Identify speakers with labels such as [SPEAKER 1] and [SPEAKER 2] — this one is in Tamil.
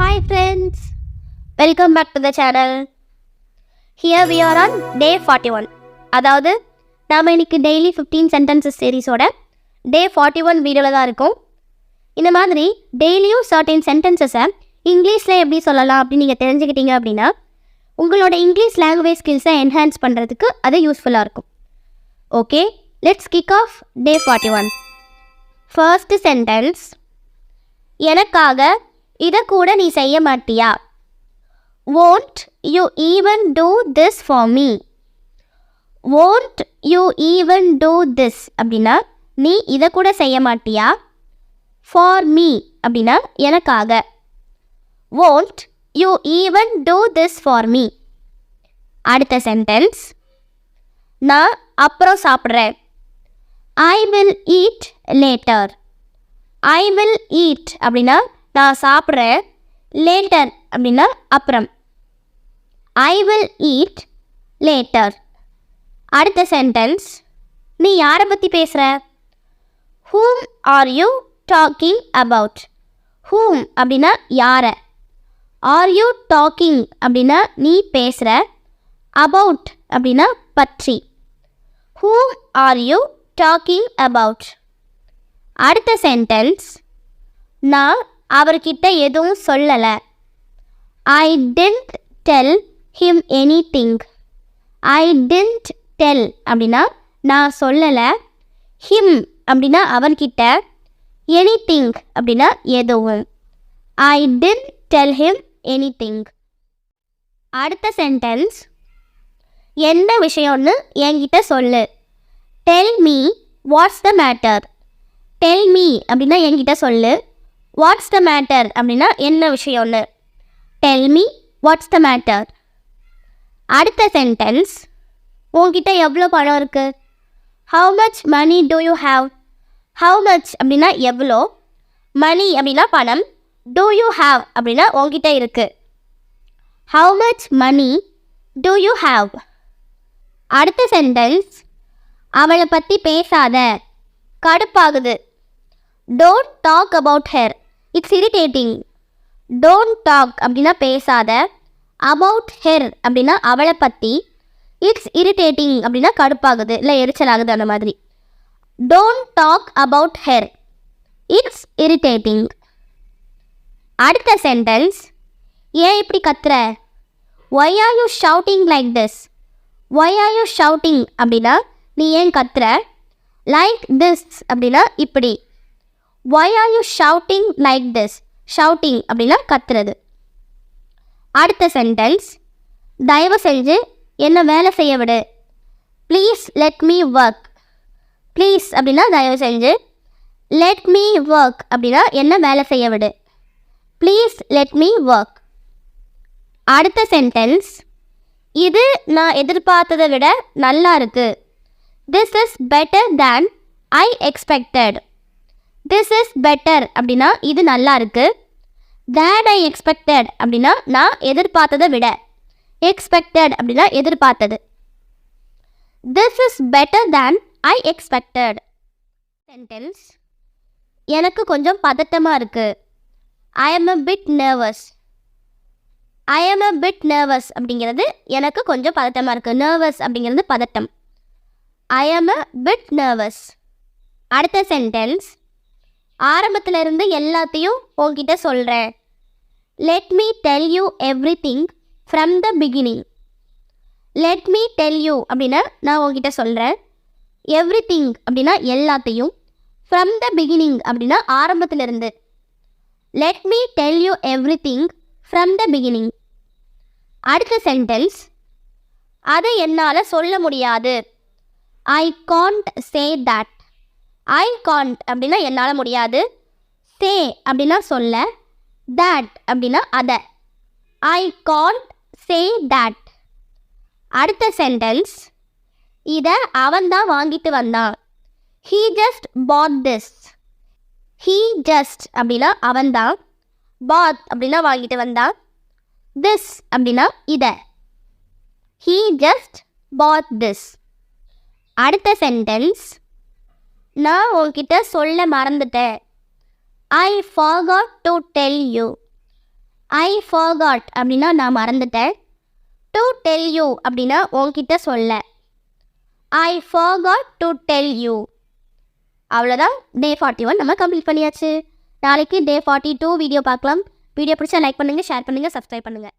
[SPEAKER 1] Hi friends, welcome back to the channel. Here we are on day 41. அதாவது நாம இன்னைக்கு daily 15 sentences சீரிஸோட day 41 வீடியோவில் தான் இருக்கும். இந்த மாதிரி டெய்லியும் certain sentences-ஐ இங்கிலீஷில் எப்படி சொல்லலாம் அப்படின்னு நீங்கள் தெரிஞ்சுக்கிட்டீங்க அப்படின்னா உங்களோட இங்கிலீஷ் லாங்குவேஜ் ஸ்கில்ஸை என்ஹான்ஸ் பண்ணுறதுக்கு அது யூஸ்ஃபுல்லாக இருக்கும். Okay, let's kick of day 41. First sentence, எனக்காக இதை கூட நீ செய்ய மாட்டியா? Won't you even do this for me? Won't you even do this அப்படின்னா நீ இதை கூட செய்ய மாட்டியா? For me அப்படின்னா எனக்காக. Won't you even do this for me? அடுத்த சென்டென்ஸ், நான் அப்புறம் சாப்பிட்றேன். I will eat later. I will eat அப்படின்னா நான் சாப்பிட்றேன். லேட்டர் அப்படின்னா அப்புறம். I will eat later. அடுத்த சென்டென்ஸ், நீ யாரை பற்றி பேசுகிற? ஹூம் ஆர் யூ டாக்கிங் அபவுட்? ஹூம் அப்படின்னா யாரை. ஆர் யூ டாக்கிங் அப்படின்னா நீ பேசுகிற. அபவுட் அப்படின்னா பற்றி. ஹூம் ஆர் யூ டாக்கிங் அபவுட்? அடுத்த சென்டென்ஸ், நான் அவர்கிட்ட எதுவும் சொல்லலை. ஐ didn't tell him anything. I didn't tell அப்படின்னா நான் சொல்லலை. him அப்படின்னா அவன்கிட்ட. anything அப்படின்னா எதுவும். I didn't tell him anything. அடுத்த சென்டென்ஸ், என்ன விஷயம்னு என்கிட்ட சொல்லு. tell me what's the matter. tell me அப்படின்னா என்கிட்ட சொல்லு. வாட்ஸ் த மேட்டர் அப்படின்னா என்ன விஷயம்னு. Tell me what's the matter. அடுத்த சென்டென்ஸ், உங்ககிட்ட எவ்வளோ பணம் இருக்குது? How much money do you have? How much அப்படின்னா எவ்வளோ. மணி அப்படின்னா பணம். டூ யூ ஹாவ் அப்படின்னா உங்ககிட்ட இருக்குது. How much money do you have? அடுத்த சென்டென்ஸ், அவளை பற்றி பேசாத, கடுப்பாகுது. Don't talk about her, it's irritating. Don't talk அப்படின்னா பேசாத. அபவுட் ஹெர் அப்படின்னா அவளை பற்றி. இட்ஸ் இரிட்டேட்டிங் அப்படின்னா கடுப்பாகுது இல்லை எரிச்சலாகுது அந்த மாதிரி. Don't talk about her, it's irritating. அடுத்த சென்டென்ஸ், ஏன் இப்படி கத்துற? Why are you shouting like this? Why are you shouting அப்படின்னா நீ ஏன் கத்துற. லைக் திஸ் அப்படின்னா இப்படி. Why are you shouting like this? Shouting அப்படின்னா கத்துறது. அடுத்த சென்டென்ஸ், தயவு செஞ்சு என்ன வேலை செய்ய விடு. Please let me work. Please அப்படின்னா தயவு செஞ்சு. லெட் மீ ஒர்க் அப்படின்னா என்ன வேலை செய்ய விடு. Please let me work. அடுத்த சென்டென்ஸ், இது நான் எதிர்பார்த்ததை விட நல்லா இருக்கு. This is better than I expected. This is better அப்படின்னா இது நல்லா இருக்கு. தேன் ஐ எக்ஸ்பெக்டட் அப்படின்னா நான் எதிர்பார்த்ததை விட. எக்ஸ்பெக்டட் அப்படின்னா எதிர்பார்த்தது. This is better than I expected. Sentence, எனக்கு கொஞ்சம் பதட்டமாக இருக்கு. I am a bit nervous. I am a bit nervous அப்படிங்கிறது எனக்கு கொஞ்சம் பதட்டமாக இருக்குது. நர்வஸ் அப்படிங்கிறது பதட்டம். I am a bit nervous. அடுத்த சென்டென்ஸ், ஆரம்பத்தில் இருந்து எல்லாத்தையும் உங்ககிட்ட சொல்கிறேன். Let me tell you every thing from the beginning. Let me tell you அப்படின்னா நான் உங்ககிட்ட சொல்கிறேன். எவ்ரி திங் அப்படின்னா எல்லாத்தையும். ஃப்ரம் த பிகினிங் அப்படின்னா ஆரம்பத்திலிருந்து. Let me tell you every thing from the beginning. அடுத்த சென்டென்ஸ், அதை என்னால் சொல்ல முடியாது. I can't say that. I can't அப்படின்னா என்னால் முடியாது. சே அப்படின்னா சொல்ல. தட் அப்படின்னா அதை. I can't say that. அடுத்த சென்டென்ஸ், இதை அவன் தான் வாங்கிட்டு வந்தான். He just bought this. He just அப்படின்னா அவன் தான். பாத் அப்படின்னா வாங்கிட்டு வந்தான். திஸ் அப்படின்னா இதை. He just bought this. அடுத்த சென்டென்ஸ், நான் உன்கிட்ட சொல்ல மறந்துட்டேன். I forgot to tell you. I forgot அப்படின்னா நான் மறந்துட்டேன். டு டெல் யூ அப்படின்னா உன்கிட்ட சொல்ல. ஐ forgot டு டெல் யூ. அவ்வளோதான், டே 41 நம்ம கம்ப்ளீட் பண்ணியாச்சு. நாளைக்கு டே 42 வீடியோ பார்க்கலாம். வீடியோ பிடிச்சா லைக் பண்ணுங்கள், ஷேர் பண்ணுங்கள், சப்ஸ்கிரைப் பண்ணுங்கள்.